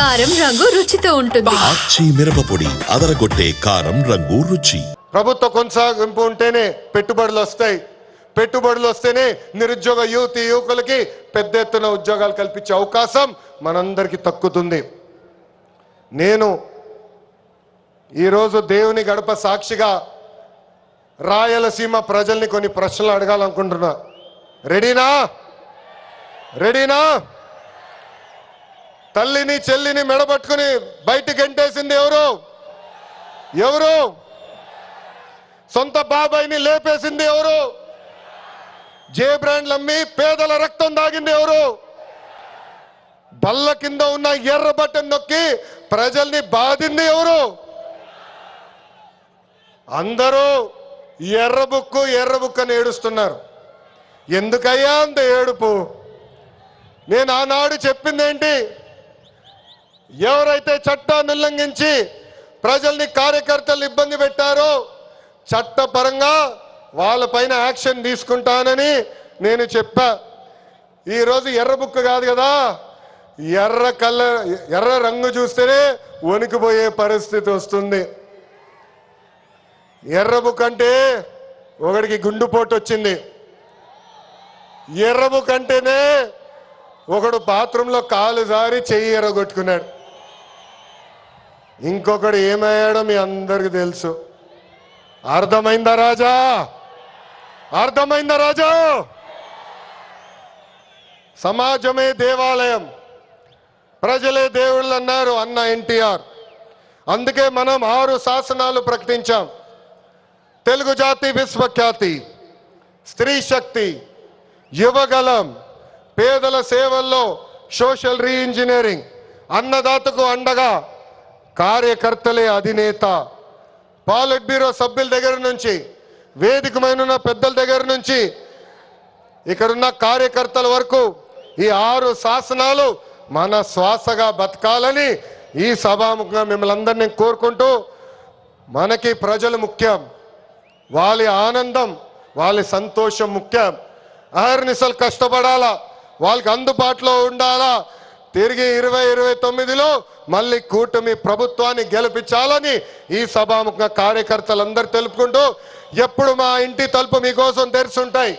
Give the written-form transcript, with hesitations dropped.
కారం రంగు రుచితో ఉంటుంది. ఆచి మిరపపొడి అదరగొట్టే కారం రంగు రుచి. ప్రభుత్వ కొనసాగింపు ఉంటేనే పెట్టుబడులు వస్తాయి. పెట్టుబడులు వస్తేనే నిరుద్యోగ యువకులకి పెద్ద ఎత్తున ఉద్యోగాలు కల్పించే అవకాశం మనందరికీ దక్కుతుంది. నేను ఈరోజు దేవుని గడప సాక్షిగా రాయలసీమ ప్రజల్ని కొన్ని ప్రశ్నలు అడగాలనుకుంటున్నా. రెడీనా? తల్లిని చెల్లిని మెడబట్టుకుని బయటికి గెంటేసింది ఎవరు? సొంత బాబాయిని లేపేసింది ఎవరు? జే బ్రాండ్లు అమ్మి పేదల రక్తం దాగింది ఎవరు? బల్ల కింద ఉన్న ఎర్ర బటన్ నొక్కి ప్రజల్ని బాధింది ఎవరు? అందరూ ఎర్ర బుక్కు అని ఏడుస్తున్నారు. ఎందుకయ్యా అంత ఏడుపు? నేను ఆనాడు చెప్పింది ఏంటి? ఎవరైతే చట్టాన్ని ఉల్లంఘించి ప్రజల్ని కార్యకర్తలు ఇబ్బంది పెట్టారో చట్టపరంగా వాళ్ళపైన యాక్షన్ తీసుకుంటానని నేను చెప్పా. ఈరోజు ఎర్ర బుక్ కాదు కదా, ఎర్ర రంగు చూస్తేనే వణికిపోయే పరిస్థితి వస్తుంది. ఎర్ర బుక్ అంటే ఒకడికి గుండుపోటు వచ్చింది. ఎర్ర బుక్ అంటేనే ఒకడు బాత్రూంలో కాలు జారి చెయ్యి ఎర్రగొట్టుకున్నాడు. ఇంకొకడు ఏమయ్యాడో మీ అందరికి తెలుసు. అర్థమైందా రాజా? సమాజమే దేవాలయం, ప్రజలే దేవుళ్ళు అన్నారు అన్న ఎన్టీఆర్. అందుకే మనం 6 శాసనాలు ప్రకటించాం. తెలుగు జాతి విశ్వఖ్యాతి, స్త్రీ శక్తి, యువగలం, పేదల సేవల్లో సోషల్ రీఇంజనీరింగ్, అన్నదాతకు అండగా కార్యకర్తలే అధినేత. పాలిట్ బ్యూరో సభ్యుల దగ్గర నుంచి, వేదికమైన పెద్దల దగ్గర నుంచి, ఇక్కడున్న కార్యకర్తల వరకు ఈ 6 శాసనాలు మన శ్వాసగా బతకాలని ఈ సభాముఖంగా మిమ్మల్ని అందరినీ కోరుకుంటూ, మనకి ప్రజలు ముఖ్యం, వాళ్ళ ఆనందం వాళ్ళ సంతోషం ముఖ్యం. అహర్నిశలు కష్టపడాలా, వాళ్ళకి అందుబాటులో ఉండాలా. తిరిగి 2029లో మళ్ళీ కూటమి ప్రభుత్వాన్ని గెలిపించాలని ఈ సభాముఖంగా కార్యకర్తలందరూ తెలుపుకుంటూ, ఎప్పుడు మా ఇంటి తలుపు మీకోసం తెరిచి ఉంటాయి.